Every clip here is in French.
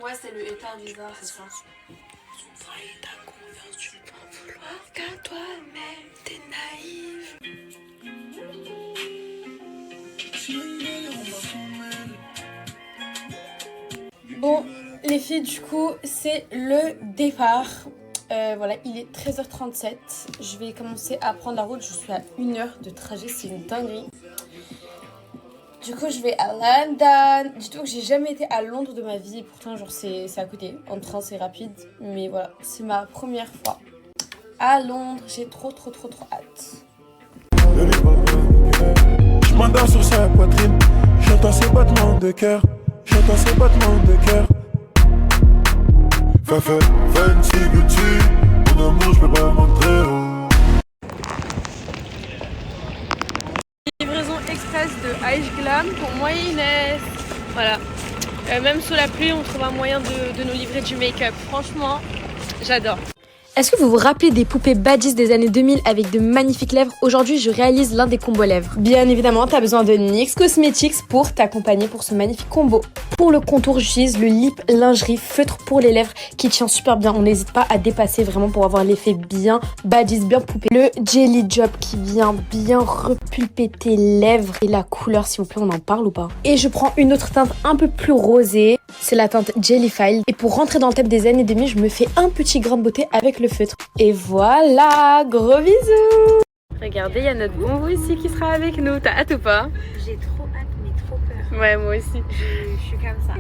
Ouais, c'est le état bizarre, c'est ça. Trahis ta confiance, tu peux en vouloir qu'à toi-même, t'es naïf. Bon, les filles, du coup, c'est le départ. Voilà, il est 13h37. Je vais commencer à prendre la route. Je suis à 1 heure de trajet, c'est une dinguerie. Du coup, je vais à London. Dis-toi que j'ai jamais été à Londres de ma vie. Et pourtant, genre, c'est à côté. En train, c'est rapide. Mais voilà, c'est ma première fois à Londres. J'ai trop hâte. Je m'endors sur sa poitrine. J'entends ses battements de cœur. J'entends ses battements de cœur. Fancy Gucci. Mon amour, je peux pas montrer. Livraison express de Aïch Glam pour moi et Inès. Voilà. Même sous la pluie, on trouve un moyen de nous livrer du make-up. Franchement, j'adore. Est-ce que vous vous rappelez des poupées Baddies des années 2000 avec de magnifiques lèvres? Aujourd'hui, je réalise l'un des combos lèvres. Bien évidemment, tu as besoin de NYX Cosmetics pour t'accompagner pour ce magnifique combo. Pour le contour, j'utilise le Lip Lingerie Feutre pour les lèvres qui tient super bien. On n'hésite pas à dépasser vraiment pour avoir l'effet bien Baddies, bien poupée. Le Jelly Job qui vient bien repulper tes lèvres. Et la couleur, s'il vous plaît, on en parle ou pas? Et je prends une autre teinte un peu plus rosée. C'est la teinte Jelly File. Et pour rentrer dans le thème des années 2000, je me fais un petit grain de beauté avec le feutre. Et voilà, gros bisous. Regardez, il y a notre bonbon ici qui sera avec nous. T'as hâte ou pas? J'ai trop hâte, mais trop peur. Ouais, moi aussi. Je suis comme ça.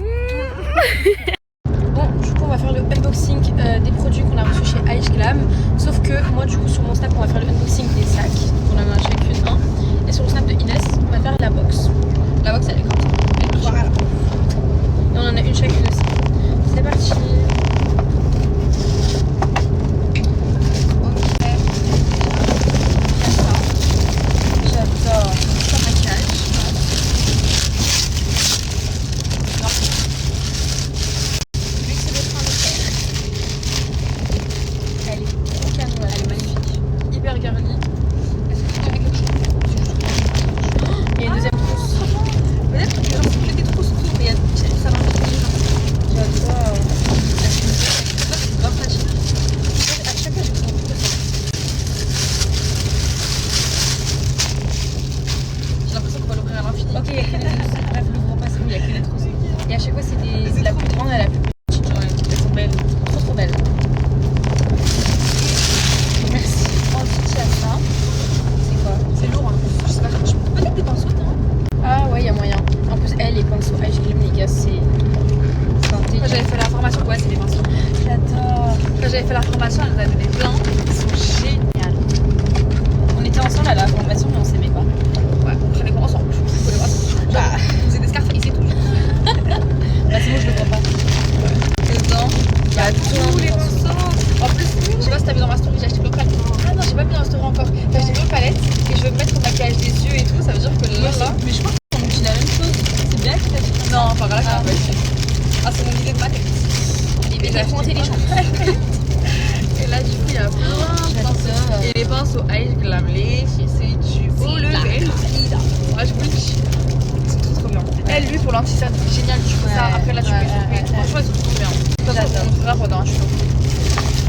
Bon, du coup, on va faire le unboxing des produits qu'on a reçus chez Aïch Glam. Sauf que moi, du coup, sur mon snap, on va faire le unboxing des sacs. On en a chacune un. Et sur le snap de Inès, on va faire la box. La box, elle est comme ça. Voilà. Et on en a une chacune aussi. C'est parti. J'avais fait la formation, elle nous a donné plein. Ils sont géniales. On était ensemble à la formation, mais on s'aimait pas. Ouais, on prenait pas ensemble. Genre, on faisait des scarface et tout. Bah, c'est moi, je le vois pas. Et dedans, il y a tous les pinceaux. En plus, je sais pas si t'as vu dans ma story, j'ai acheté l'eau palette. Ah non, j'ai pas mis dans la story encore. J'ai acheté l'eau palette et je veux me mettre au maquillage des yeux et tout. Ça veut dire que là. Mais je pense qu'on utilise la même chose. C'est bien que t'as dit. Non, enfin voilà, ah, ouais. Ah, c'est mon idée de ma tête. Et j'ai acheté intelligent. Et là, du coup, il y a plein de pinceaux. Et les pinceaux Aïch Glam, les c'est du beau level. Moi, je vous le dis. C'est trop bien. Elle, lui, pour l'anti-cernes, c'est génial. Tu fais ça. Après, là, tu peux souper. Franchement, ils sont trop bien. De toute façon, on fera pendant un tuto.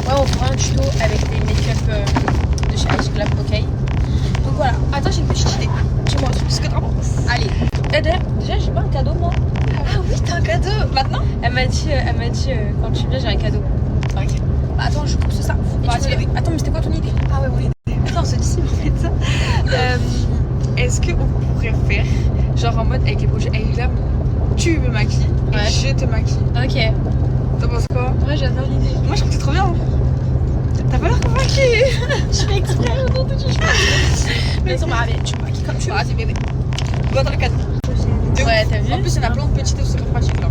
Ouais, on fera un tuto avec des make-up de chez Aïch Glam, ok? Donc voilà. Attends, j'ai une petite idée. Dis-moi ce que t'en penses. Allez. Déjà, j'ai pas un cadeau, moi. Ah oui, t'as un cadeau. Maintenant? Elle m'a dit quand tu viens, j'ai un cadeau. Ok. Attends, je coupe ça. Attends, mais c'était quoi ton idée? Ah ouais, oui. Attends, on se dit si on fait ça. Est-ce qu'on pourrait faire, genre en mode avec les produits Aïch Glam, tu me maquilles et je te maquille. Ok. T'en penses quoi? Ouais, j'adore l'idée. Moi, je trouve que c'est trop bien. T'as pas l'air convaincue. Je fais exprès, non, tout je fais. Mais attends, tu me maquilles comme tu veux. Vas-y, bébé. Go dans le cadre. Ouais, t'as vu? En plus, il y en a plein de petites et c'est super pratique là.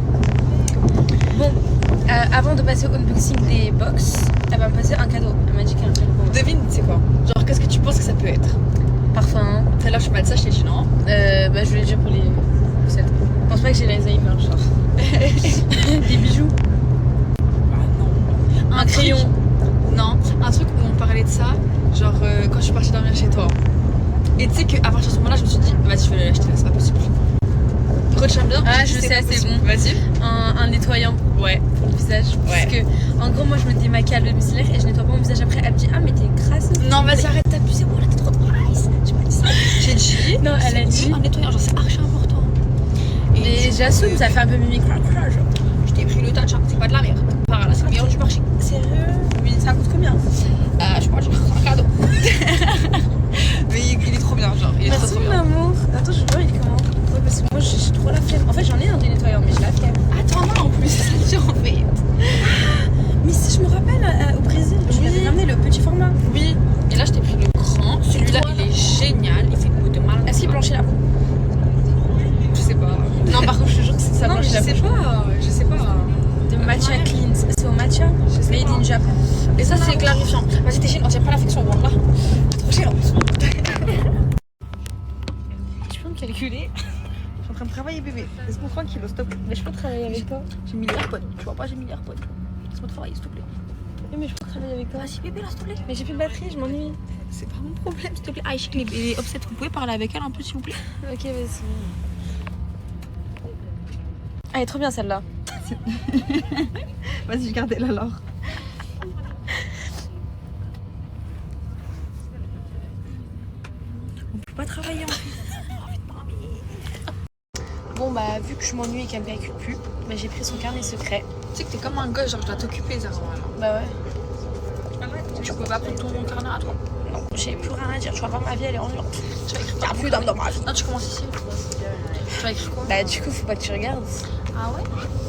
Bon, avant de passer au unboxing des box, elle va me passer un cadeau. Elle m'a dit qu'elle a un cadeau pour moi. Devine, c'est quoi? Genre, qu'est-ce que tu penses que ça peut être? Parfum. Celle-là, je suis mal ça, je t'ai dit non. Bah, je voulais dire pour les. Je pense pas que j'ai l'Alzheimer, genre. Des bijoux. Ah non. Un crayon. Non, un truc où on parlait de ça, genre quand je suis partie dormir chez toi. Et tu sais qu'à partir de ce moment-là, je me suis dit, vas-y, je vais l'acheter, c'est pas possible. Retiens bien. Ah, je sais, c'est bon. Vas-y. Un un nettoyant. Ouais. Pour le visage. Ouais. Parce que, en gros, moi je me démaquille à l'eau micellaire et je nettoie pas mon visage après. Elle me dit, ah, mais t'es grasse. Non, vas-y, arrête d'abuser. Oh là, t'es trop nice. J'ai pas dit ça. J'ai dit. Non, elle a dit. Un nettoyant, genre, c'est archi important. Et j'assume, ça fait un peu mimi crack. Je t'ai pris le touch, hein. C'est pas de la merde. Par là, c'est le meilleur du marché. Sérieux? Oui, ça coûte combien? Je crois que c'est un cadeau. Mais il est trop bien, genre. Il est Merci trop bien. l'amour. Attends, je vois, il est comment? Ouais, parce que moi j'ai trop la flemme. En fait, j'en ai un des nettoyants, mais j'ai la flemme. Attends, non, en plus, c'est ça dure en fait. Mais si je me rappelle, au Brésil, je lui avais ramené le petit format. Oui. Et là, je t'ai pris le grand. Celui-là, il est génial. Il fait une peau de mal. Est-ce qu'il blanchit la peau? Je sais pas. Non, par contre, je te jure que ça Non, mais blanchit je la sais peau. pas. Je sais pas. De matcha clean. C'est au matcha? Made in Japan. Et ça, c'est clarifiant. Vas-y, t'es chienne, on tient pas l'affection, bon là. Trop chiant. Tu peux me calculer? Je suis en train de travailler, bébé. Laisse-moi tranquille, s'il te plaît. Mais je peux travailler avec toi. J'ai mis les AirPods. Tu vois pas, j'ai mis les AirPods. Laisse-moi travailler, s'il te plaît. Oui, mais je peux travailler avec toi. Vas-y, bébé, là, s'il te plaît. Mais j'ai plus de batterie, je m'ennuie. C'est pas mon problème, s'il te plaît. Ah, je sais que les Offset, vous pouvez parler avec elle un peu, s'il vous plaît. Ok, vas-y. Elle est trop bien celle-là. Vas-y, gardez-la alors. On peut pas travailler en fait. Bon, bah, vu que je m'ennuie et qu'elle me calcule plus, bah, j'ai pris son carnet secret. Tu sais que t'es comme un gosse, genre je dois t'occuper, ça. Bah, ouais. Tu peux pas prendre ton carnet à toi. Non, j'ai plus rien à dire. Tu vois pas, ma vie, elle est ennuyante. Tu vas écrire Y'a plus d'âme dans ma vie. Non, tu commences ici. Tu vas écrire quoi? Bah, du coup, faut pas que tu regardes. Ah ouais?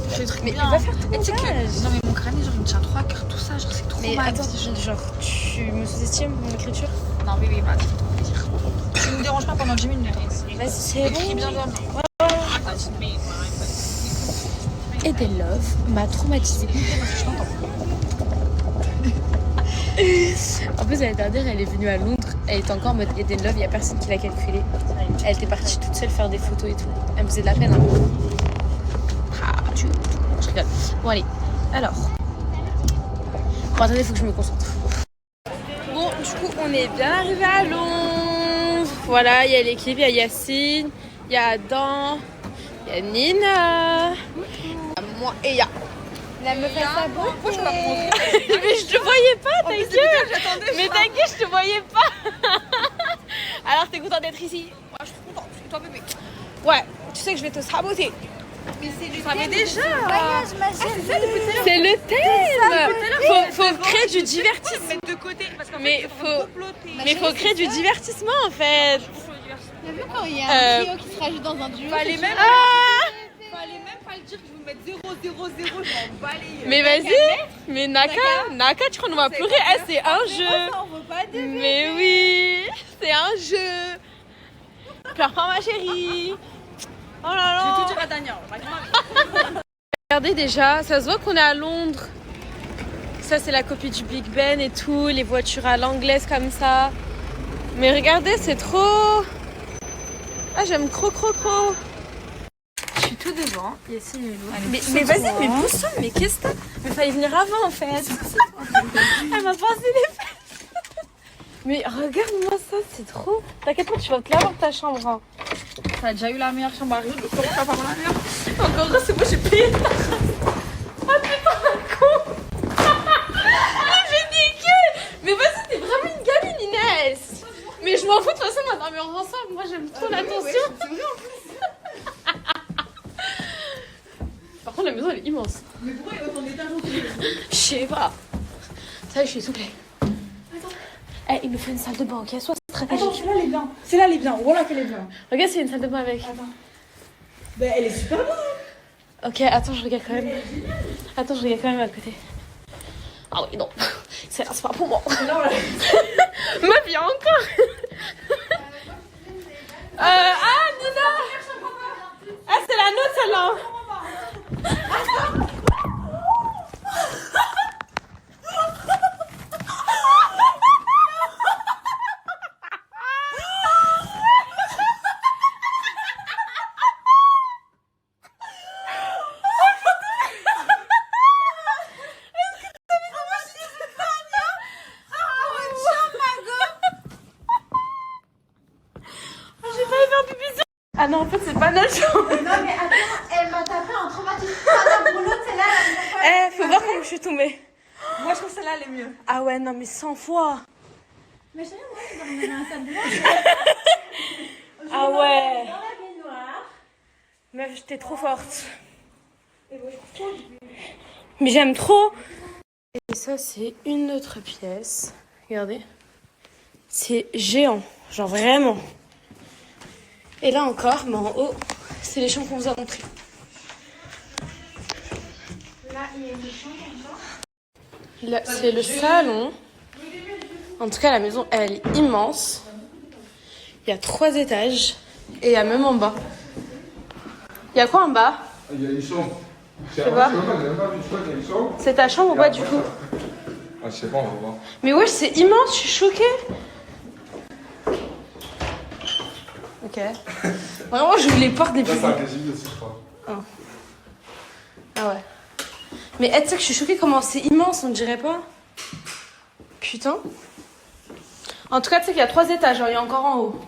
Je fais des trucs Mais bien. va faire ton Et tu sais montage. que. Non, mais mon carnet, genre il me tient 3 cœurs, tout ça, genre c'est trop Mais mal. attends, genre, tu me sous-estimes mon écriture? Non, bébé, vas-y, fais-toi plaisir. Tu me déranges pas pendant 10 minutes. Vas-y, c'est Écris bon. bien, bien. Eden Love m'a traumatisée. En plus, l'année dernière, elle est venue à Londres. Elle était encore en mode Eden Love, il n'y a personne qui l'a calculé. Elle était partie toute seule faire des photos et tout. Elle me faisait de la peine. Hein. Ah, je rigole. Bon, allez. Alors. Bon, attendez, il faut que je me concentre. Bon, du coup, on est bien arrivé à Londres. Voilà, il y a l'équipe, il y a Yacine, il y a Adam, il y a Nina. Moi et il y a la meuf à sa Moi, je peux pas me montrer. mais je te voyais pas, ta gueule. Mais ta gueule, je te voyais pas. Alors, t'es contente d'être ici? Moi, je suis trop contente. Et toi, bébé? Ouais, tu sais que je vais te saboter. Mais c'est du savais déjà. C'est le thème. Faut créer du divertissement. Mettre de côté. Parce qu'en Mais fait, faut créer du divertissement en fait. T'as vu quand il y a un trio qui se rajoute dans un duo? fallait même, Ah fallait même pas le dire que je vais mettre 0, 0, 0. Je m'en bats les. mais vas-y. Mais Naka, tu crois qu'on va pleurer? Eh, c'est un jeu. On veut pas de Mais oui, c'est un jeu. Pleure pas ma chérie. Oh là Je là. vais tout dire à Daniel. Regardez déjà, ça se voit qu'on est à Londres. Ça c'est la copie du Big Ben et tout, les voitures à l'anglaise comme ça. Mais regardez, c'est trop... Ah, j'aime trop. Je suis tout devant, Yacine et Lou. Mais vas-y, mais pousse-toi, mais qu'est-ce que t'as? Mais fallait venir avant en fait. Elle m'a passé les fesses. Mais regarde-moi ça, c'est trop... T'inquiète pas, tu vas te laver dans ta chambre. Hein. T'as déjà eu la meilleure chambre à Rio, comment t'as pas la meilleure? Encore c'est moi j'ai payé ta race. Ah putain la con. J'ai niqué. Mais vas-y, t'es vraiment une gamine Inès. Mais je m'en fous de toute façon, on va dormir ensemble. Moi j'aime trop l'attention. Par contre la maison elle est immense. Mais pourquoi il va t'en étage? Je sais pas. Ça y est, je suis souplée. Eh, il nous fait une salle de bain, ok? Sois stratégique. Attends, celle-là elle est bien. Celle-là elle est bien. Voilà qu'elle est bien. Regarde, c'est une salle de bain avec. Attends. Ben elle est super bien. Ok, attends, je regarde quand même. Attends, je regarde quand même à côté. Ah oui, non. C'est pas pour moi. Non, là. Meuf, il y a encore. Ah, Nina. Ah, c'est la nôtre, celle-là. Ah non, en fait, c'est pas notre chambre. Non mais attends, elle m'a tapé un traumatisme. Madame Bruno, je suis tombée. Moi, je trouve celle-là, elle est mieux. Ah ouais, non, mais 100 fois. Mais chérie, moi, je dormirais dans un salle de bain. Ah ouais. Dans la baignoire. Meuf, j'étais trop forte. Mais j'aime trop. Et ça, c'est une autre pièce. Regardez. C'est géant. Genre vraiment. Et là encore, mais en haut, c'est les chambres qu'on vous a montrées. Là, il y a une chambre encore. Là, c'est le salon. En tout cas, la maison, elle est immense. Il y a 3 étages. Et il y a même en bas. Il y a quoi en bas? Il y a une chambre. Je sais pas. J'ai même pas vu, je crois qu'il y a une chambre. C'est ta chambre ou pas du coup? Ah, je sais pas, on va voir. Mais wesh, c'est immense, je suis choquée. Ok. Vraiment, je les porte des Là, plus. c'est un KGB aussi, je crois. Ah ouais. Mais tu sais que je suis choquée comment c'est immense, on dirait pas. Putain. En tout cas, tu sais qu'il y a 3 étages, il y a encore en haut.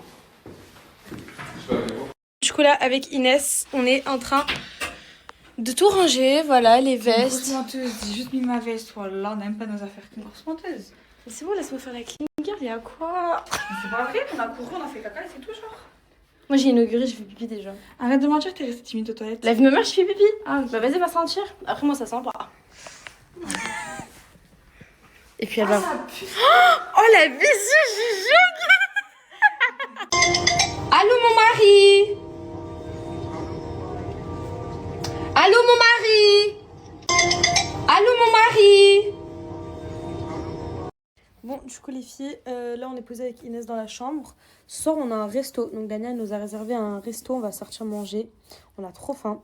Je vais aller voir. Du coup là, avec Inès, on est en train de tout ranger, voilà, les Grosse vestes. menteuse, j'ai juste mis ma veste. Voilà, on n'aime pas nos affaires. Une grosse menteuse. Mais c'est bon, laisse-moi faire la clean girl, il y a quoi? Mais c'est pas vrai, on a couru, on a fait caca et c'est tout, genre. Moi j'ai inauguré, je fais pipi déjà. Arrête de mentir, t'es restée timide aux toilettes. Lève me je fais pipi. Ah, Bah vas-y, va sentir. Après moi ça sent pas. Et puis elle va... Oh la visu, je suis choquée. Allô mon mari. Allô mon mari. Allô mon mari. Bon, du coup les filles, là on est posé avec Inès dans la chambre. Ce soir on a un resto, donc Daniel nous a réservé un resto, on va sortir manger. On a trop faim.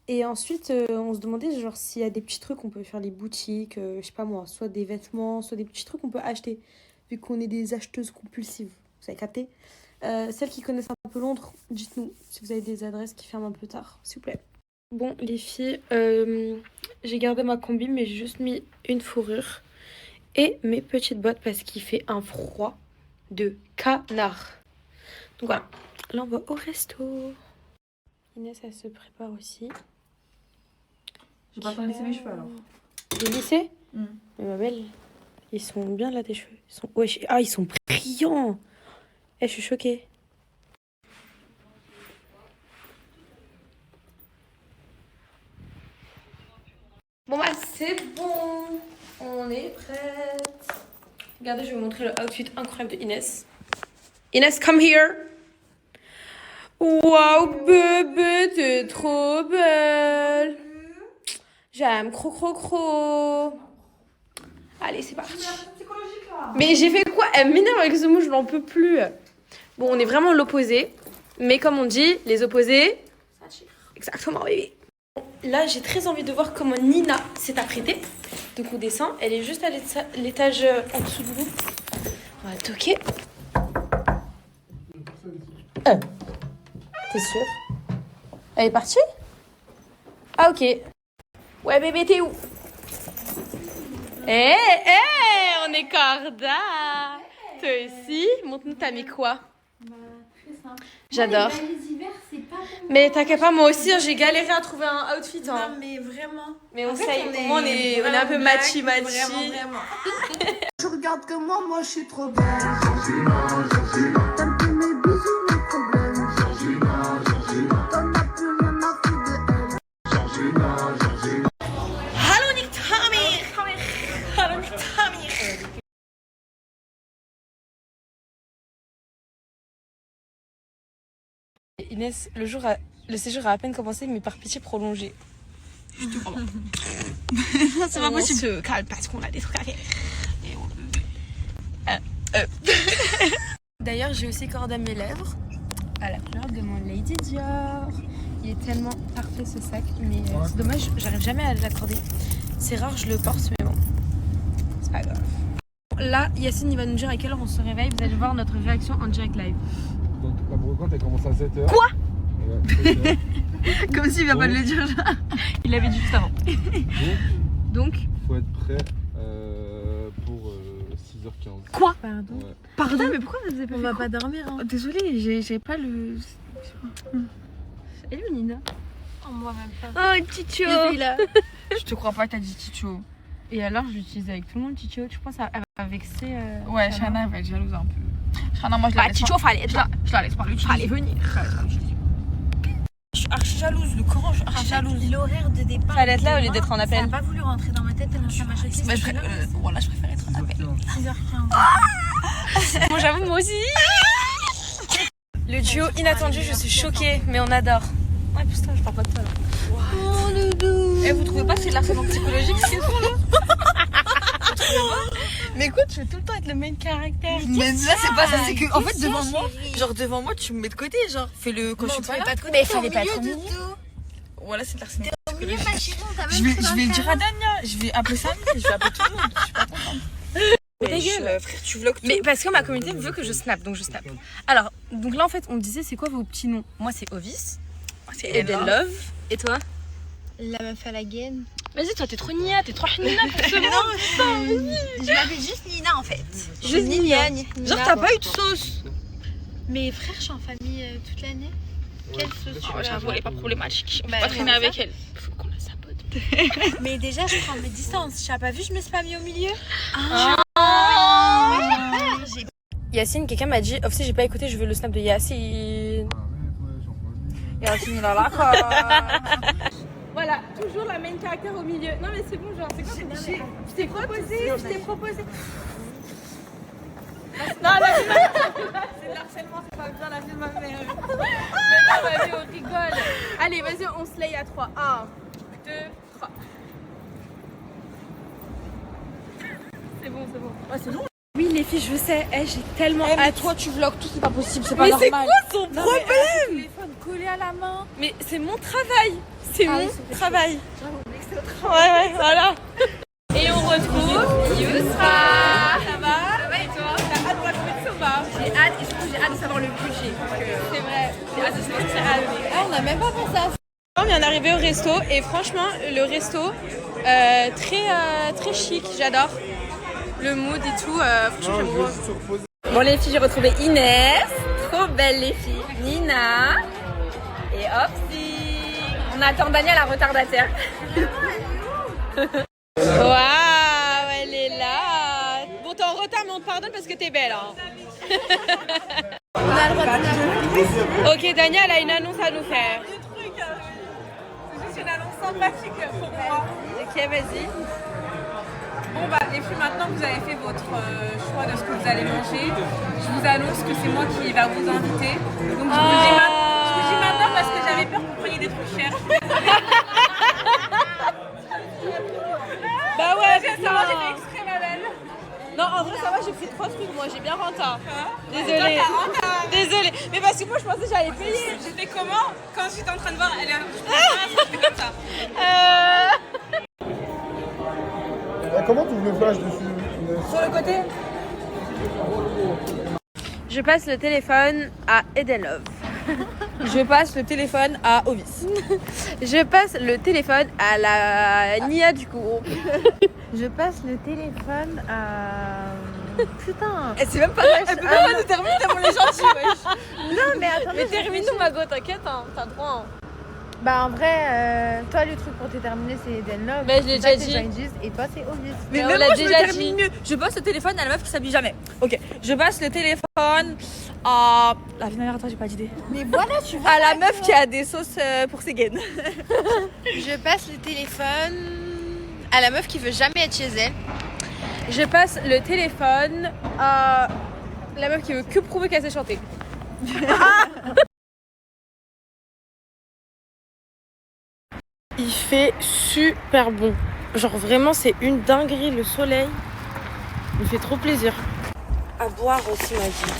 Et ensuite on se demandait genre s'il y a des petits trucs qu'on peut faire les boutiques, je sais pas moi, soit des vêtements, soit des petits trucs qu'on peut acheter. Vu qu'on est des acheteuses compulsives, vous avez capté. Celles qui connaissent un peu Londres, dites-nous si vous avez des adresses qui ferment un peu tard, s'il vous plaît. Bon les filles, j'ai gardé ma combi mais j'ai juste mis une fourrure. Et mes petites bottes parce qu'il fait un froid de canard. Donc voilà, là on va au resto. Inès elle se prépare aussi. J'ai pas le temps de laisser mes cheveux alors. Des lissés Mm. Mais ma belle, ils sont bien là tes cheveux. Ils sont... Ouais, ah ils sont brillants. Eh, je suis choquée. Bon bah c'est bon. On est prête. Regardez, je vais vous montrer le outfit incroyable de Inès. Inès, come here. Waouh, bébé, t'es trop belle. J'aime cro. Allez, c'est parti. Mais j'ai fait quoi? Elle m'énerve avec ce mot, je n'en peux plus. Bon, on est vraiment l'opposé. Mais comme on dit, les opposés... Exactement, bébé. Là, j'ai très envie de voir comment Nina s'est apprêtée. Donc on descend, elle est juste à l'étage en dessous de nous. On va toquer. T'es sûre? Elle est partie? Ah ok. Ouais bébé, t'es où? On est corda. Toi aussi? Montre-nous, t'as mis quoi? Très simple. J'adore. Moi, les hivers, c'est pas pour moi. Mais t'inquiète pas, moi aussi, hein, j'ai galéré à trouver un outfit. Hein. Non, mais vraiment. Mais on En fait, sait, au moins on est un peu black, matchy. Vraiment. Je regarde que moi je suis trop belle. T'aimes tous mes bisous, mes problèmes. T'en as plus rien à foutre de elle. Hallo Nick Tamir. Hallo Nick Tamir. Inès, le séjour a à peine commencé, mais par pitié prolongé. C'est pas possible. On se calme parce qu'on a des trucs à faire. D'ailleurs, j'ai aussi cordé mes lèvres à la couleur de mon Lady Dior. Il est tellement parfait ce sac, mais c'est dommage, j'arrive jamais à l'accorder. C'est rare, je le porte, mais bon, c'est pas grave. Là, Yacine, il va nous dire à quelle heure on se réveille. Vous allez voir notre réaction en direct live. Donc la brocante elle commence à 7h. Quoi? Ouais, 7h. Comme s'il vient pas de le dire. Il l'avait dit juste avant. Donc, Faut être prêt pour 6h15. quoi? Pardon. Ouais. Pardon, mais pourquoi vous avez pas On va pas dormir, hein. Désolée, j'ai pas le. Elle est où Nina? Oh, moi même pas. Oh, Ticho. Je te crois pas, t'as dit Ticho. Et alors, je l'utilise avec tout le monde, Chicho. Tu penses qu'elle va vexer Ouais, Shana va être jalouse un peu. Shana, moi je la laisse. Chicho, fallait être là. Je la laisse pas l'utiliser. Fallait venir. Je suis archi jalouse, le Coran, je suis archi jalouse. L'horaire de départ. Fallait être là au lieu d'être en Ça appel. n'a pas voulu rentrer dans ma tête tellement ça m'a choquée. Bah, voilà, je préfère être en appel. 6h15. Moi, j'avoue, moi aussi. Le duo inattendu, je suis choquée, mais on adore. Ouais, putain, je parle pas de toi là. Oh le doux. Et vous trouvez pas que c'est de l'harcèlement psychologique ce qu'ils font là? Mais écoute, je veux tout le temps être le main caractère. Mais là, c'est pas ça, c'est que en fait, devant moi, tu me mets de côté, genre, fais-le quand je suis pas là. Mais il fallait pas être au milieu. Voilà, c'est de l'harcèlement Au milieu, psychologique. ma chérie, on t'a même Je vais pris dans le le dire à Dania, je vais appeler Samy, je vais appeler tout le monde, je suis pas contente. Ta gueule. Frère, tu vlogs tout. Mais parce que ma communauté veut que je snap, donc je snap. Alors, donc là en fait, on me disait c'est quoi vos petits noms? Moi c'est Ovis, c'est Eden Love. Et toi? La meuf à la gaine. Vas-y, toi t'es trop nia, t'es trop nina pour ce nom. Je m'appelle juste Nina en fait. Juste Nina. Genre t'as pas eu de sauce? Mes frères, je suis en famille toute l'année. Quelle sauce tu veux J'avoue, elle est pas problématique. On peut Bah, pas traîner c'est avec ça. elle. Faut qu'on la sabote. Mais déjà, je prends mes distances. Tu as pas vu, je me suis pas mis au milieu. Yacine, quelqu'un m'a dit, si j'ai pas écouté, je veux le snap de Yacine. Yacine, il a la Voilà, toujours la main caractère au milieu. Non mais c'est bon, genre, c'est quoi Je t'ai proposé. Non, la vie de ma mère. C'est de l'harcèlement, c'est pas bien la vie de ma mère. Mais non, vas-y, on rigole. Allez, vas-y, on se lay à 3. 1, 2, 3. C'est bon. Ouais, c'est long. Oui, les filles, je sais, j'ai tellement hâte. toi, tu vlogs tout, c'est pas possible, c'est pas Mais normal. c'est quoi son problème? Le téléphone collé à la main. Mais c'est mon travail. C'est mon travail. c'est Ouais, voilà. Et on retrouve Yousra. Ça va et toi? T'as hâte de la compétition ou pas? J'ai hâte et surtout j'ai hâte de savoir le budget. C'est vrai, j'ai hâte de sortir avec. Ah, on n'a même pas pensé à ça. On vient d'arriver au resto et franchement, le resto, très chic, j'adore. Le mood et tout, franchement j'aime beaucoup. Bon les filles, j'ai retrouvé Inès, trop belle les filles, Nina et Opsi. On attend Daniel la retardataire. Waouh, elle est là. Bon, t'es en retard mais on te pardonne parce que t'es belle. Hein. On a le droit de Ok, Daniel a une annonce à nous faire. C'est juste une annonce sympathique pour moi. Ok, vas-y. Bon bah les filles, maintenant que vous avez fait votre choix de ce que vous allez manger, je vous annonce que c'est moi qui va vous inviter. Donc je vous dis maintenant parce que j'avais peur que vous preniez des trucs chers. Bah ouais, Ça va, j'ai fait exprès ma belle. Non, en vrai, ça va, j'ai pris 3 trucs, moi, j'ai bien renta. Désolée. Toi, t'as renta. Désolée. Mais parce que moi, je pensais que j'allais payer. J'étais comment quand j'étais en train de voir, elle est j'étais comme ça. Comment tu me flash dessus Sur le côté. Je passe le téléphone à Eden Love. Je passe le téléphone à Ovis. Je passe le téléphone à la Nia du groupe. Je passe le téléphone à... Putain. Elle sait même pas elle peut même pas nous terminer tellement les gentils, wesh. Non, mais attends. Mais termine-nous, Mago, t'inquiète, hein, t'as droit. Hein. Bah en vrai, toi le truc pour te terminer c'est Eden Love. Mais je l'ai déjà dit. Et toi c'est Obvious. Mais on même l'a moi, je déjà me dit. termine mieux. Je passe le téléphone à la meuf qui s'habille jamais. Ok, je passe le téléphone à... La vie de ma mère, attends, j'ai pas d'idée. Mais voilà, tu vois. À la meuf qui a des sauces pour ses gaines. Je passe le téléphone à la meuf qui veut jamais être chez elle. Je passe le téléphone à la meuf qui veut que prouver qu'elle sait chanter. Il fait super bon. Genre vraiment c'est une dinguerie, le soleil. Il me fait trop plaisir. À boire aussi ma vie.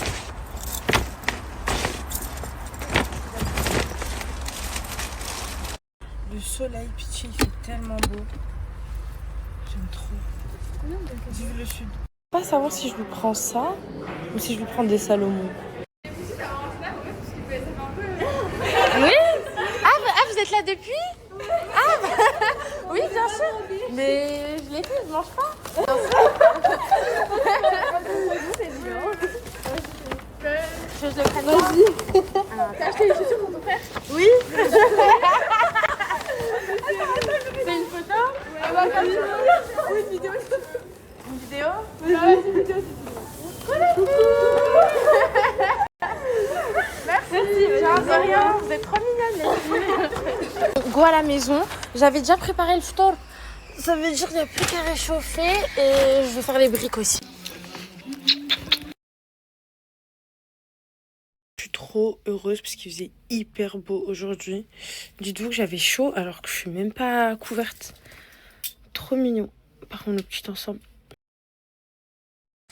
Le soleil, pitié, il fait tellement beau. J'aime trop. Vive le sud. Je peux pas savoir si je lui prends ça ou si je lui prends des Salomon. Oui. Vous êtes là depuis? Oui, bien sûr. Mais je l'ai fait, je mange pas. Je le prenne. Vas-y. T'as acheté les chaussures pour ton frère? Oui. C'est une photo? Vous êtes trop mignonnes. Go à la maison. J'avais déjà préparé le ftour. Ça veut dire qu'il n'y a plus qu'à réchauffer et je vais faire les briques aussi. Je suis trop heureuse parce qu'il faisait hyper beau aujourd'hui. Dites-vous que j'avais chaud alors que je suis même pas couverte. Trop mignon. Par contre, le petit ensemble.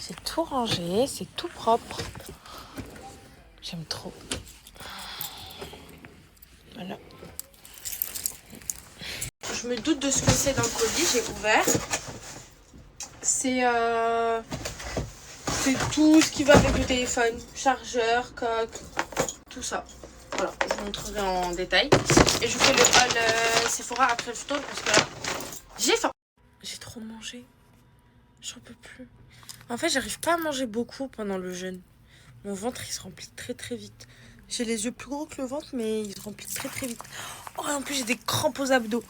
C'est tout rangé, c'est tout propre. J'aime trop. Voilà. Je me doute de ce que c'est dans le colis, j'ai ouvert. C'est tout ce qui va avec le téléphone. Chargeur, coque, tout ça. Voilà, je vous montrerai en détail. Et je fais le haul Sephora après le photo parce que là, j'ai faim. J'ai trop mangé. J'en peux plus. En fait, j'arrive pas à manger beaucoup pendant le jeûne. Mon ventre, il se remplit très très vite. J'ai les yeux plus gros que le ventre, mais il se remplit très très vite. Oh, et en plus, j'ai des crampes aux abdos.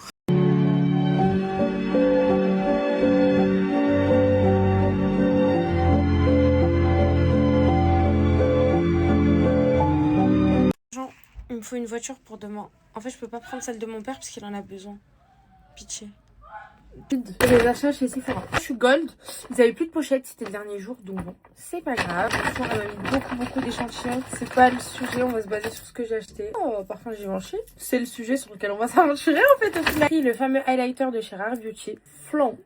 Genre, il me faut une voiture pour demain. En fait, je peux pas prendre celle de mon père parce qu'il en a besoin. Pitié. Les achats chez Sephora. Je suis gold. Ils avaient plus de pochette, c'était le dernier jour, donc bon, c'est pas grave. On a mis beaucoup d'échantillons. C'est pas le sujet, on va se baser sur ce que j'ai acheté. Oh, parfum Givenchy. C'est le sujet sur lequel on va s'aventurer en fait. Au final, le fameux highlighter de chez Rare Beauty, Flaunt,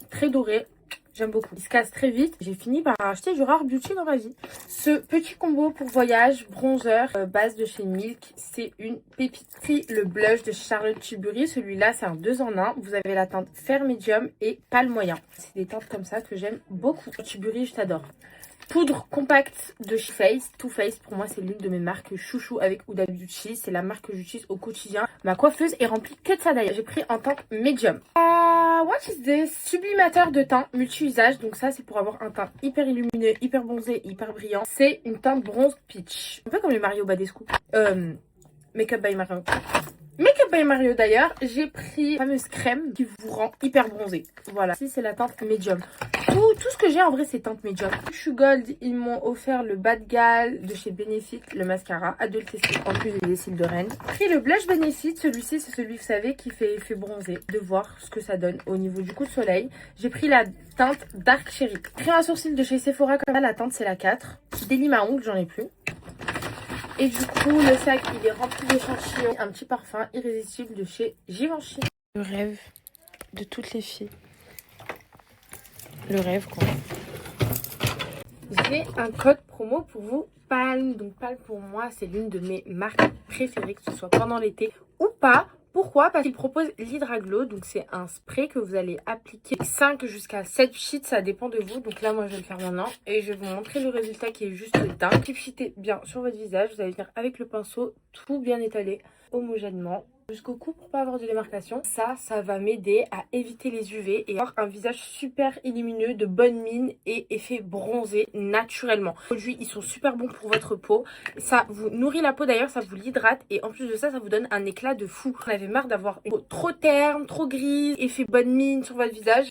très doré. J'aime beaucoup. Il se casse très vite. J'ai fini par acheter du Rare Beauty dans ma vie. Ce petit combo pour voyage, bronzer, base de chez Milk, c'est une pépite. Pris le blush de Charlotte Tilbury. Celui-là, c'est un 2 en 1. Vous avez la teinte Fair Medium et Pâle Moyen. C'est des teintes comme ça que j'aime beaucoup. Tilbury, je t'adore. Poudre compacte de Too Faced, pour moi c'est l'une de mes marques chouchou avec Huda Beauty. C'est la marque que j'utilise au quotidien. Ma coiffeuse est remplie que de ça d'ailleurs. J'ai pris en teinte médium. What is this? Sublimateur de teint multi-usage. Donc ça c'est pour avoir un teint hyper illuminé, hyper bronzé, hyper brillant. C'est une teinte bronze peach. Un peu comme les Mario Badescu. Make-up by Mario. Make-up by Mario d'ailleurs, j'ai pris la fameuse crème qui vous rend hyper bronzé. Voilà, ici c'est la teinte médium. Tout ce que j'ai en vrai c'est teinte médium. Je suis gold, ils m'ont offert le Bad Gal de chez Benefit, le mascara Adult Essence en plus des cils de reine. J'ai pris le blush Benefit, celui-ci c'est celui vous savez qui fait effet bronzé. De voir ce que ça donne au niveau du coup de soleil. J'ai pris la teinte Dark Cherry. Crème à sourcils de chez Sephora, comme ça la teinte c'est la 4. Des limes à ongles, j'en ai plus. Et du coup, le sac, il est rempli d'échantillons. Un petit parfum irrésistible de chez Givenchy. Le rêve de toutes les filles. Le rêve, quoi. J'ai un code promo pour vous, Palm. Donc, Palm, pour moi, c'est l'une de mes marques préférées, que ce soit pendant l'été ou pas. Pourquoi? Parce qu'il propose l'Hydraglow, donc c'est un spray que vous allez appliquer 5 jusqu'à 7 sheets, ça dépend de vous. Donc là, moi, je vais le faire maintenant et je vais vous montrer le résultat qui est juste dingue. Sheetez bien sur votre visage, vous allez venir avec le pinceau, tout bien étalé, homogènement, jusqu'au cou pour pas avoir de démarcation. Ça va m'aider à éviter les UV et avoir un visage super illumineux, de bonne mine et effet bronzé naturellement. Les produits, ils sont super bons pour votre peau. Ça vous nourrit la peau d'ailleurs, ça vous l'hydrate et en plus de ça, ça vous donne un éclat de fou. On avait marre d'avoir une peau trop terne, trop grise, effet bonne mine sur votre visage.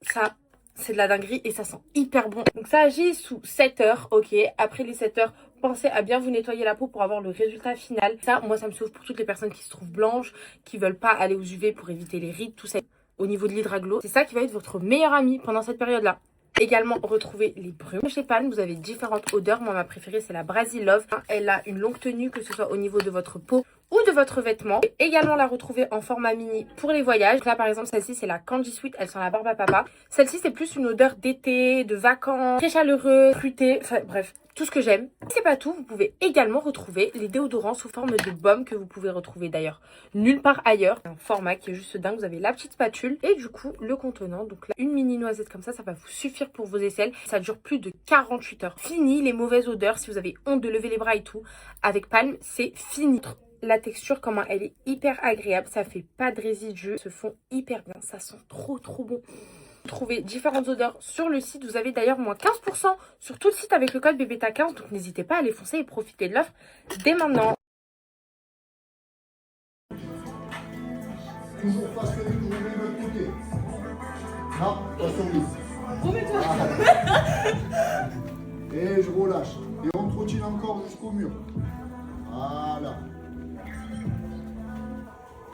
Ça, c'est de la dinguerie et ça sent hyper bon. Donc ça agit sous 7 heures, ok. Après les 7 heures, pensez à bien vous nettoyer la peau pour avoir le résultat final. Ça, moi, ça me sauve pour toutes les personnes qui se trouvent blanches, qui veulent pas aller aux UV pour éviter les rides, tout ça. Au niveau de l'Hydraglow, c'est ça qui va être votre meilleur ami pendant cette période-là. Également, retrouvez les brumes. Chez Palm, vous avez différentes odeurs. Moi, ma préférée, c'est la Brazil Love. Elle a une longue tenue, que ce soit au niveau de votre peau ou de votre vêtement. Et également la retrouver en format mini pour les voyages. Donc là, par exemple, celle-ci, c'est la Candy Sweet. Elle sent la barbe à papa. Celle-ci, c'est plus une odeur d'été, de vacances, très chaleureuse, fruitée. Enfin, bref, tout ce que j'aime. Et c'est pas tout. Vous pouvez également retrouver les déodorants sous forme de baume que vous pouvez retrouver d'ailleurs nulle part ailleurs. Un format qui est juste dingue. Vous avez la petite spatule et du coup, le contenant. Donc là, une mini noisette comme ça va vous suffire pour vos aisselles. Ça dure plus de 48 heures. Fini les mauvaises odeurs. Si vous avez honte de lever les bras et tout, avec Palm, c'est fini. La texture, comment elle est hyper agréable, ça fait pas de résidus, se font hyper bien, ça sent trop bon. Vous trouvez différentes odeurs sur le site, vous avez d'ailleurs moins 15% sur tout le site avec le code BBTA15, donc n'hésitez pas à aller foncer et profiter de l'offre dès maintenant. Toujours façonner, toujours de l'autre côté. Non, façonner. Remets-toi. Et je relâche. Et on trottine encore jusqu'au mur. Voilà.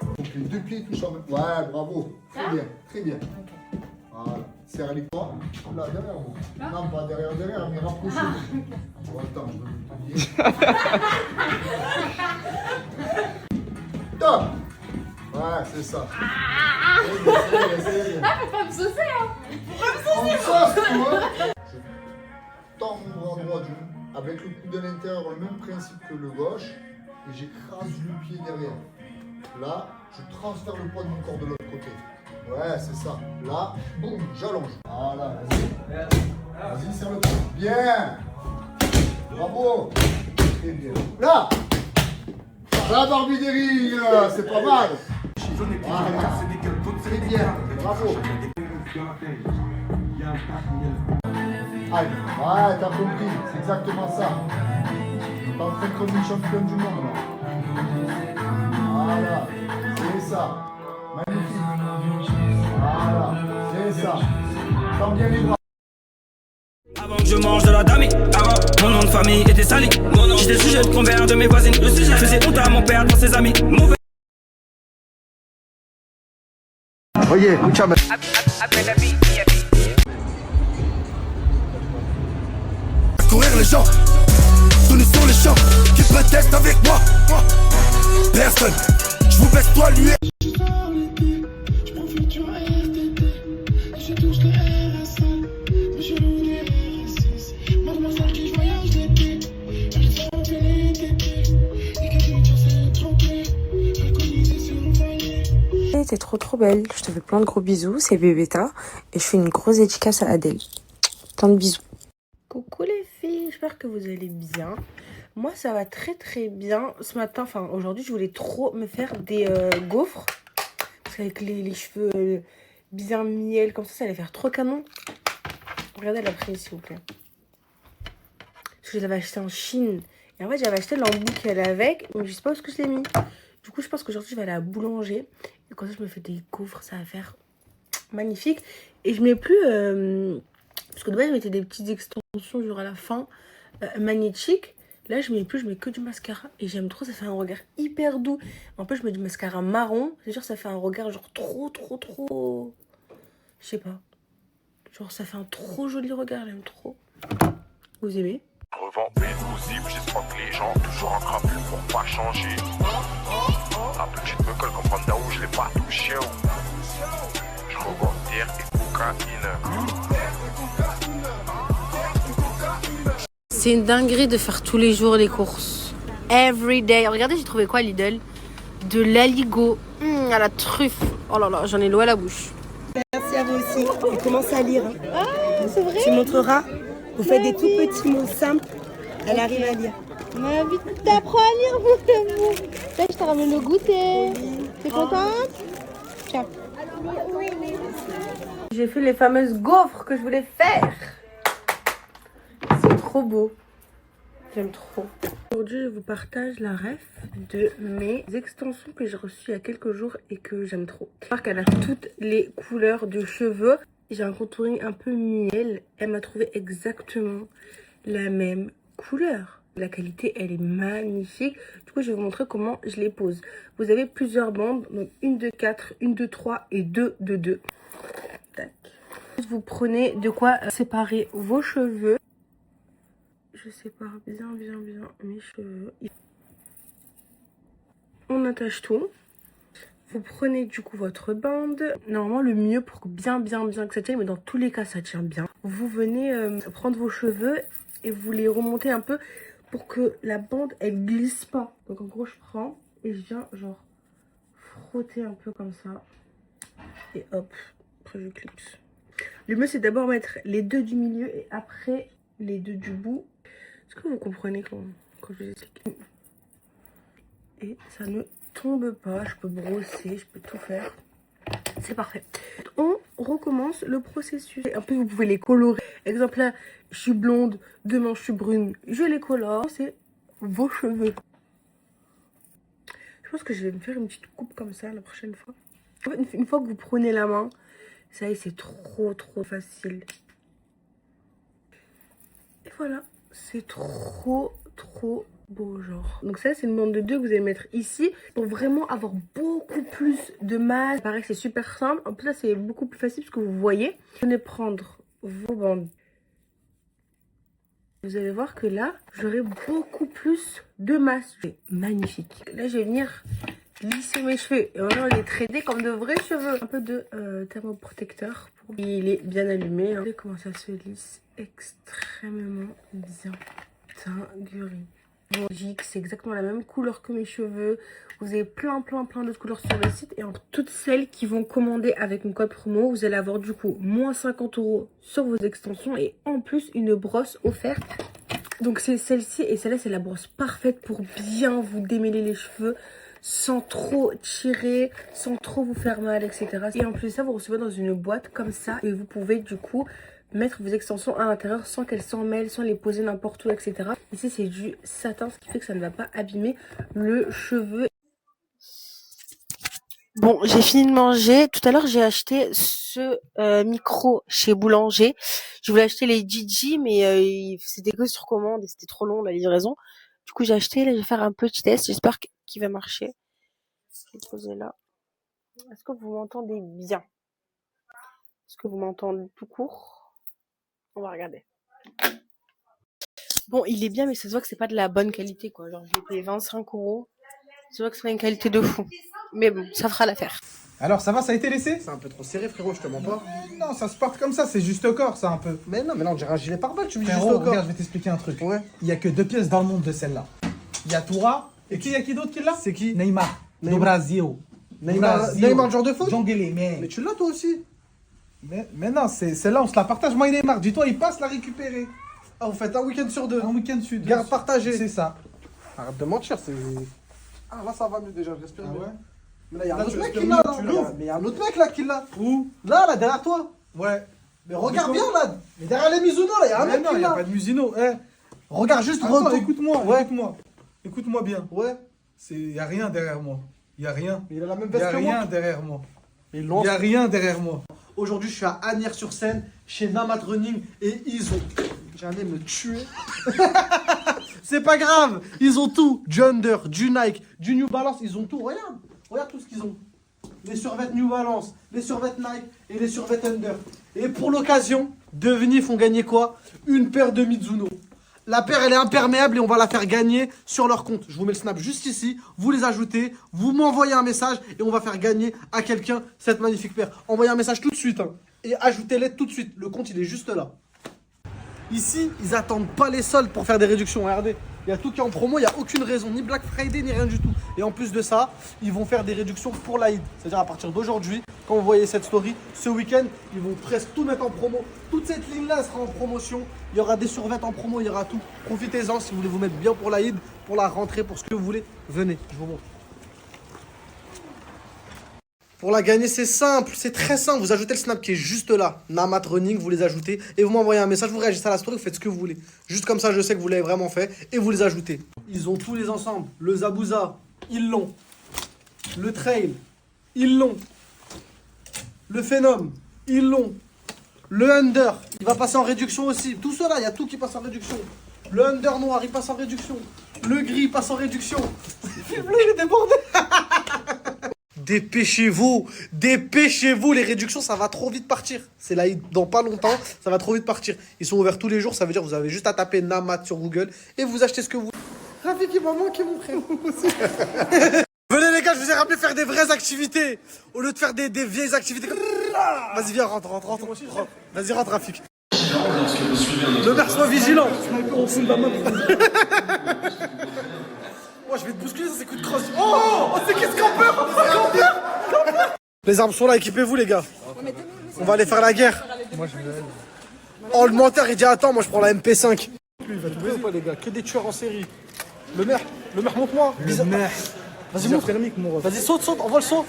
Donc les deux pieds touchent en même temps. Ouais, bravo. Très bien, très bien. Voilà. Serre les doigts. Là, derrière vous. Non, pas derrière, mais rapprochez-vous. Bon, attends, je vais vous dire. Top. Ouais, c'est ça. C'est bien. Ah, faut pas me saucer, hein. On sauce, toi. Je tends mon bras droit avec le coude de l'intérieur, le même principe que le gauche, et j'écrase le pied derrière. Là, je transfère le poids de mon corps de l'autre côté. Ouais, c'est ça. Là, boum, j'allonge. Voilà, vas-y. Vas-y, serre le poids. Bien. Bravo. Très bien. Là. La Barbie des rings, c'est pas mal. Voilà. Très bien. Bravo. Allez, ouais, t'as compris, c'est exactement ça. T'es en train de comme une championne du monde là. Voilà, c'est ça. Magnifique. Voilà, c'est ça. Tends bien les bras. Avant que je mange de la dami, avant mon nom de famille était sali. J'étais le sujet de convers de mes voisines. Le sujet faisait honte à mon père dans ses amis. Mauvais. Oye, escúchame. Courir les gens, tourner sur les champs, qui prétexte avec moi. Personne, je vous baisse toi lui. T'es trop belle, je te fais plein de gros bisous, c'est Bébéta et je fais une grosse dédicace à Adèle. Plein de bisous. Coucou les filles, j'espère que vous allez bien. Moi ça va très bien. Ce matin, enfin aujourd'hui je voulais trop me faire des gaufres. Parce qu'avec les cheveux bien miel comme ça allait faire trop canon. Regardez la prise s'il vous plaît. Parce que je l'avais acheté en Chine. Et en fait j'avais acheté l'embout qu'elle avait avec, mais je sais pas où est-ce que je l'ai mis. Du coup je pense qu'aujourd'hui je vais aller à la boulanger. Et quand ça je me fais des gaufres, ça va faire magnifique. Et je mets plus... parce que de base je mettais des petites extensions genre à la fin magnétiques. Là je mets plus, je mets que du mascara. Et j'aime trop, ça fait un regard hyper doux. En plus je mets du mascara marron. C'est sûr ça fait un regard genre trop... Je sais pas. Genre ça fait un trop joli regard, j'aime trop. Vous aimez? Revends explosif, j'espère que les gens toujours en crapule pour pas changer. La petite me colle comme Panda où je l'ai pas touché. Je revends terre et cocaïne. C'est une dinguerie de faire tous les jours les courses. Every day. Regardez, j'ai trouvé quoi à Lidl? De l'aligot à la truffe. Oh là là, j'en ai l'eau à la bouche. Merci à vous aussi. Et commence à lire. Ah, c'est vrai. Tu montreras. Vous faites des tout petits mots simples. Elle arrive à lire. Mais vite, t'apprends à lire, mon amour. Là, je te ramène le goûter. T'es contente? Ciao. J'ai fait les fameuses gaufres que je voulais faire. C'est trop beau. J'aime trop. Aujourd'hui, je vous partage la ref de mes extensions que j'ai reçues il y a quelques jours et que j'aime trop. Je vois qu'elle a toutes les couleurs de cheveux. J'ai un contouring un peu miel. Elle m'a trouvé exactement la même couleur. La qualité, elle est magnifique. Du coup, je vais vous montrer comment je les pose. Vous avez plusieurs bandes. Donc, une de 4, une de 3 et 2 de 2. Tac. Vous prenez de quoi séparer vos cheveux. Je sépare bien mes cheveux. On attache tout. Vous prenez du coup votre bande. Normalement le mieux pour bien que ça tienne, mais dans tous les cas ça tient bien. Vous venez prendre vos cheveux et vous les remontez un peu pour que la bande elle glisse pas. Donc en gros je prends et je viens genre frotter un peu comme ça. Et hop, après je clipse. Le mieux c'est d'abord mettre les deux du milieu et après les deux du bout. Est-ce que vous comprenez quand je vous explique? Et ça ne tombe pas, je peux brosser, je peux tout faire. C'est parfait. On recommence le processus. Un peu, vous pouvez les colorer. Exemple là, je suis blonde, demain je suis brune, je les colore. C'est vos cheveux. Je pense que je vais me faire une petite coupe comme ça la prochaine fois. En fait, une fois que vous prenez la main, ça y est, c'est trop facile. Et voilà, c'est trop beau genre. Donc ça, c'est une bande de 2 que vous allez mettre ici pour vraiment avoir beaucoup plus de masse. Pareil, c'est super simple. En plus, là, c'est beaucoup plus facile parce que vous voyez. Vous allez prendre vos bandes. Vous allez voir que là, j'aurai beaucoup plus de masse. C'est magnifique. Là, je vais venir lisser mes cheveux et vraiment les traiter comme de vrais cheveux. Un peu de thermoprotecteur. Il est bien allumé. Vous voyez comment ça se lisse extrêmement bien. Dinguerie. Bon, c'est exactement la même couleur que mes cheveux. Vous avez plein d'autres couleurs sur le site. Et entre toutes celles qui vont commander avec mon code promo, vous allez avoir du coup moins 50 € sur vos extensions. Et en plus, une brosse offerte. Donc c'est celle-ci. Et celle-là, c'est la brosse parfaite pour bien vous démêler les cheveux. Sans trop tirer, sans trop vous faire mal, etc. Et en plus de ça, vous recevez dans une boîte comme ça. Et vous pouvez du coup mettre vos extensions à l'intérieur sans qu'elles s'en mêlent, sans les poser n'importe où, etc. Ici, c'est du satin, ce qui fait que ça ne va pas abîmer le cheveu. Bon, j'ai fini de manger. Tout à l'heure, j'ai acheté ce micro chez Boulanger. Je voulais acheter les Gigi, mais c'était que sur commande et c'était trop long la livraison. Du coup, j'ai acheté. Là, je vais faire un petit test. J'espère qu'il va marcher. Je vais le poser là. Est-ce que vous m'entendez bien? Est-ce que vous m'entendez tout court? On va regarder. Bon, il est bien, mais ça se voit que c'est pas de la bonne qualité, quoi. Genre, je l'ai payé 25 €. Ça se voit que c'est pas une qualité de fou. Mais bon, ça fera l'affaire. Alors, ça va, ça a été laissé? C'est un peu trop serré, frérot, je te mens pas. Non, ça se porte comme ça, c'est juste au corps, ça, un peu. Mais non, on dirait un gilet pare-balles, tu me dis juste Frérot, au corps. regarde, je vais t'expliquer un truc. Ouais. Il y a que 2 pièces dans le monde de celle-là. Il y a Toura, et qui y a qui d'autre qui l'a? C'est qui? Neymar. Do Brasil. Neymar, genre de foot? Jongele, Mais tu l'as toi aussi? Mais non, celle-là, on se la partage. Moi, Neymar, dis-toi, il passe la récupérer. Ah, vous faites un week-end sur 2. Un week-end sud. Garde partagée. C'est ça. Arrête de mentir, c'est... Ah, là, ça va mieux déjà, je respire mieux. Ouais. Mais là, il y a un Là, autre tu mec qui respires l'a, mieux, là. tu l'ouvres. Mais il y a un autre mec, là, qui l'a. Où? Là, derrière toi. Ouais. Mais regarde bien, là. Mais derrière les Mizuno, là, il y a un mec non, qui il n'y a l'a. pas de Musino. Regarde juste, Attends, écoute-moi, Ouais. Écoute-moi bien. Ouais. Il n'y a rien derrière moi. Il n'y a rien. Mais il a la même Il n'y veste a que moi. rien derrière moi. Mais Il n'y a rien derrière moi. Aujourd'hui, je suis à Agnières-sur-Seine, chez Namat Running, et ils ont... J'allais me tuer. C'est pas grave, ils ont tout. Du Under, du Nike, du New Balance, ils ont tout. Regarde tout ce qu'ils ont. Les survêtements New Balance, les survêtements Nike et les survêtements Under. Et pour l'occasion, Deveni font gagner quoi? Une paire de Mizuno. La paire, elle est imperméable et on va la faire gagner sur leur compte. Je vous mets le snap juste ici. Vous les ajoutez, vous m'envoyez un message et on va faire gagner à quelqu'un cette magnifique paire. Envoyez un message tout de suite hein, et ajoutez-les tout de suite. Le compte, il est juste là. Ici, ils attendent pas les soldes pour faire des réductions. Regardez, il y a tout qui est en promo, il n'y a aucune raison, ni Black Friday, ni rien du tout. Et en plus de ça, ils vont faire des réductions pour l'Aïd. C'est-à-dire à partir d'aujourd'hui, quand vous voyez cette story, ce week-end, ils vont presque tout mettre en promo. Toute cette ligne-là sera en promotion. Il y aura des survêtements en promo, il y aura tout. Profitez-en si vous voulez vous mettre bien pour l'Aïd, pour la rentrée, pour ce que vous voulez. Venez, je vous montre. Pour la gagner, c'est simple, c'est très simple. Vous ajoutez le snap qui est juste là, Namat Running, vous les ajoutez et vous m'envoyez un message, vous réagissez à la story, vous faites ce que vous voulez. Juste comme ça, je sais que vous l'avez vraiment fait et vous les ajoutez. Ils ont tous les ensembles. Le Zabouza, ils l'ont. Le Trail, ils l'ont. Le Phenom, ils l'ont. Le Under, il va passer en réduction aussi. Tout cela, il y a tout qui passe en réduction. Le Under noir, il passe en réduction. Le gris, il passe en réduction. Le bleu, il est débordé. Dépêchez-vous, dépêchez-vous, les réductions ça va trop vite partir. C'est là dans pas longtemps, ça va trop vite partir. Ils sont ouverts tous les jours, ça veut dire que vous avez juste à taper Namat sur Google et vous achetez ce que vous voulez. Rafik il m'a manqué mon frère. Venez les gars, je vous ai rappelé faire des vraies activités au lieu de faire des vieilles activités. Vas-y viens, rentre. Vas-y rentre Rafik. Le mec soit vigilant. Moi je vais te bousculer, ça c'est coup de crosse. Oh c'est qu'est-ce qu'on peut. Les armes sont là, équipez-vous les gars. On va aller faire la guerre. Oh le menteur il dit attends, moi je prends la MP5. Il va tout baiser pas les gars, que des tueurs en série. Le maire monte-moi. Vas-y monte. Vas-y saute, envoie le saut.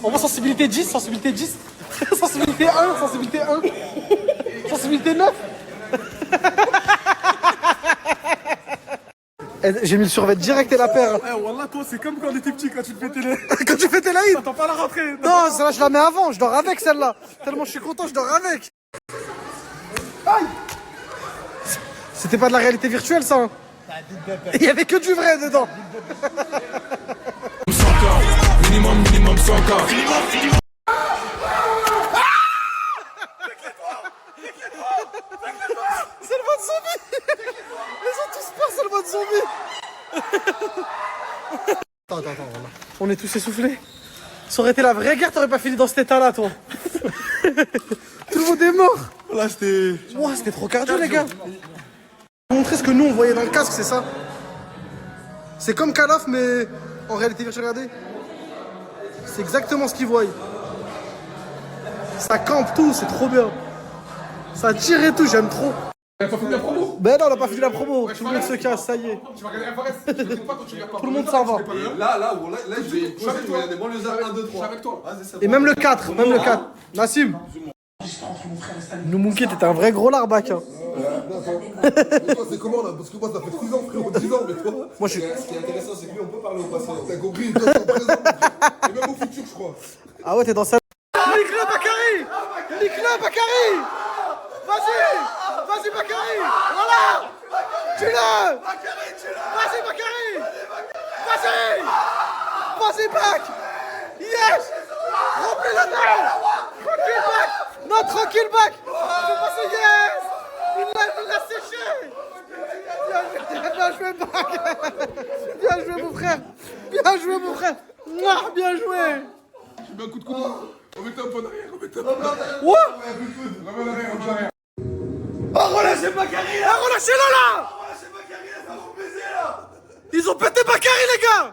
Envoie sensibilité 10, sensibilité 10. Sensibilité 1, sensibilité 1. Sensibilité 9. J'ai mis le survêt direct et la paire. Eh, wallah, toi, c'est comme quand on était petit, quand tu fêtais les... quand tu fêtais l'Aïd. T'attends pas la rentrée. Non, celle-là, je la mets avant. Je dors avec celle-là. Tellement je suis content, je dors avec. Aïe. C'était pas de la réalité virtuelle, ça. Hein. Il y avait que du vrai dedans. Minimum 100 cas. C'est le mode zombie. Ils ont tous peur, c'est le mode zombie. Attends, voilà. On est tous essoufflés. Ça aurait été la vraie guerre, t'aurais pas fini dans cet état-là, toi. Tout le monde est mort. Là, c'était... Ouah, c'était trop cardio, les gars. Montrer ce que nous, on voyait dans le casque, c'est ça. C'est comme Call of, mais en réalité virtuelle, regardez. C'est exactement ce qu'ils voient. Ça campe tout, c'est trop bien. Ça tire et tout, j'aime trop. T'as pas fini la promo? Ben non, on a pas fini la promo. Tout le monde se casse, ça y est. Tu vas regarder FRS. Tu pas quand tu regardes pas. Tout le monde s'en va. Là, je vais poser, tu vas regarder banlieusards 1, 2, 3. Je suis avec toi. Et même le 4, Nassim. Nous, Mounki, t'étais un vrai gros larbac. Hein. Toi, c'est comment là? Parce que moi, ça fait 6 ans, frérot, 10 ans, mais toi. Moi, je... Ce qui est intéressant, c'est que lui, on peut parler au passé. T'as compris? Toi, t'es en présent. Et même au futur, je crois. Ah ouais, t'es dans ça. Nique-le, Bakary! Nique-le, Bakary! Vas-y, Bakary! Voilà! Tue-le! Vas-y, Bakary! Vas-y, Bak! Yes! Remplis la dalle! Tranquille, Bak! Non, tranquille, Bak! C'est passé, yes! Il l'a séché! Bien joué, Bak! Bien joué, mon frère! Mouah, bien joué! J'ai mis un coup de coude. Remets-toi un peu en arrière, What? Remets en arrière. Oh, relâchez Bakary là! Relâchez-le là! Relâchez Bakary, là, ça va vous baiser là! Ils ont pété Bakary, les gars!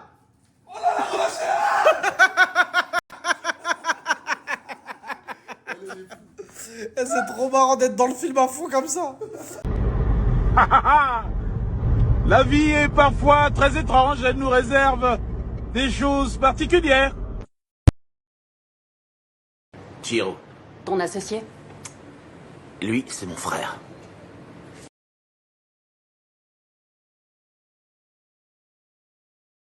Oh là là, relâchez! C'est trop marrant d'être dans le film à fond comme ça. La vie est parfois très étrange, elle nous réserve des choses particulières. Chiro, Ton associé? lui, c'est mon frère.